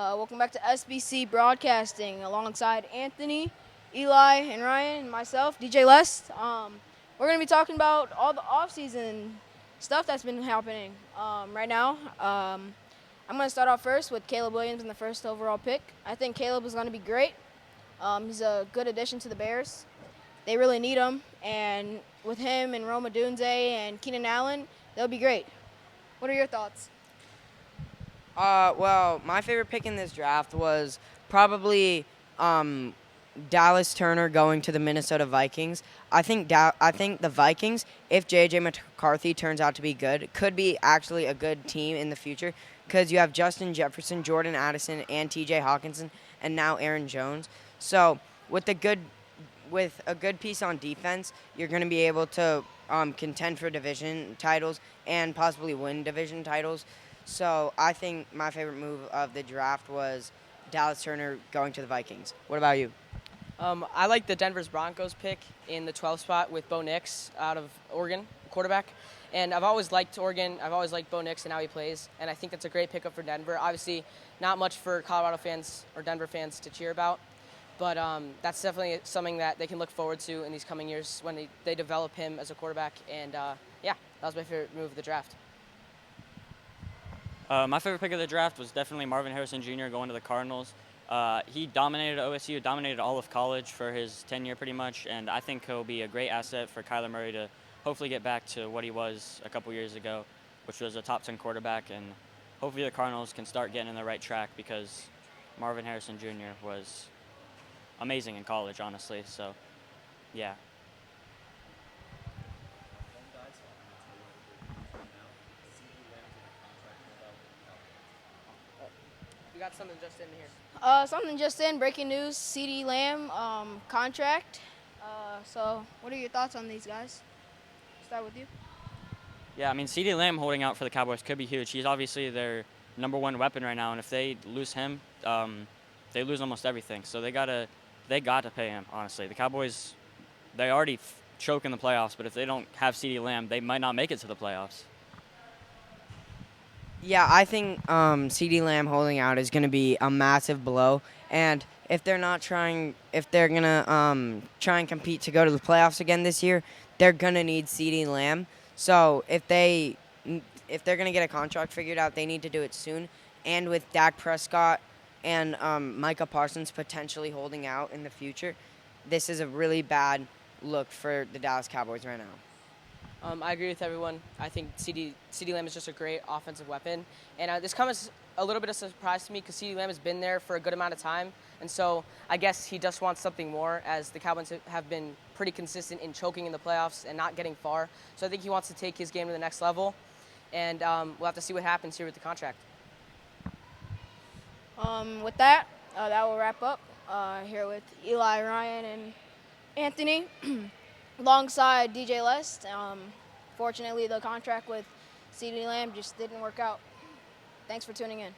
Welcome back to SBC Broadcasting alongside Anthony, Eli, and Ryan, and myself, DJ Lest. We're going to be talking about all the off-season stuff that's been happening right now. I'm going to start off first with Caleb Williams in the first overall pick. I think Caleb is going to be great. He's a good addition to the Bears. They really need him, and with him and Roma Dunze and Keenan Allen, they'll be great. What are your thoughts? Well, my favorite pick in this draft was probably Dallas Turner going to the Minnesota Vikings. I think the Vikings, if J.J. McCarthy turns out to be good, could be actually a good team in the future because you have Justin Jefferson, Jordan Addison, and T.J. Hawkinson, and now Aaron Jones. So with a good piece on defense, you're going to be able to contend for division titles and possibly win division titles. So I think my favorite move of the draft was Dallas Turner going to the Vikings. What about you? I like the Denver Broncos pick in the 12th spot with Bo Nix out of Oregon, quarterback. And I've always liked Oregon. I've always liked Bo Nix and how he plays. And I think that's a great pickup for Denver. Obviously, not much for Colorado fans or Denver fans to cheer about. But that's definitely something that they can look forward to in these coming years when they develop him as a quarterback. And, yeah, that was my favorite move of the draft. My favorite pick of the draft was definitely Marvin Harrison Jr. going to the Cardinals. He dominated OSU, dominated all of college for his tenure pretty much, and I think he'll be a great asset for Kyler Murray to hopefully get back to what he was a couple years ago, which was a top 10 quarterback, and hopefully the Cardinals can start getting in the right track because Marvin Harrison Jr. was amazing in college, honestly, so yeah. We got something just in here. Something just in, breaking news, CeeDee Lamb contract. So what are your thoughts on these guys? Start with you. Yeah, I mean, CeeDee Lamb holding out for the Cowboys could be huge. He's obviously their number one weapon right now, and if they lose him, they lose almost everything. So they got to pay him, honestly. The Cowboys, they already choke in the playoffs, but if they don't have CeeDee Lamb, they might not make it to the playoffs. Yeah, I think CeeDee Lamb holding out is going to be a massive blow. And if they're going to try and compete to go to the playoffs again this year, they're going to need CeeDee Lamb. So if they're going to get a contract figured out, they need to do it soon. And with Dak Prescott and Micah Parsons potentially holding out in the future, this is a really bad look for the Dallas Cowboys right now. I agree with everyone. I think CeeDee Lamb is just a great offensive weapon. And this comes as a little bit of a surprise to me because CeeDee Lamb has been there for a good amount of time. And so I guess he just wants something more as the Cowboys have been pretty consistent in choking in the playoffs and not getting far. So I think he wants to take his game to the next level. And we'll have to see what happens here with the contract. With that, that will wrap up here with Eli, Ryan, and Anthony. Alongside DJ Lest. Fortunately, the contract with CeeDee Lamb just didn't work out. Thanks for tuning in.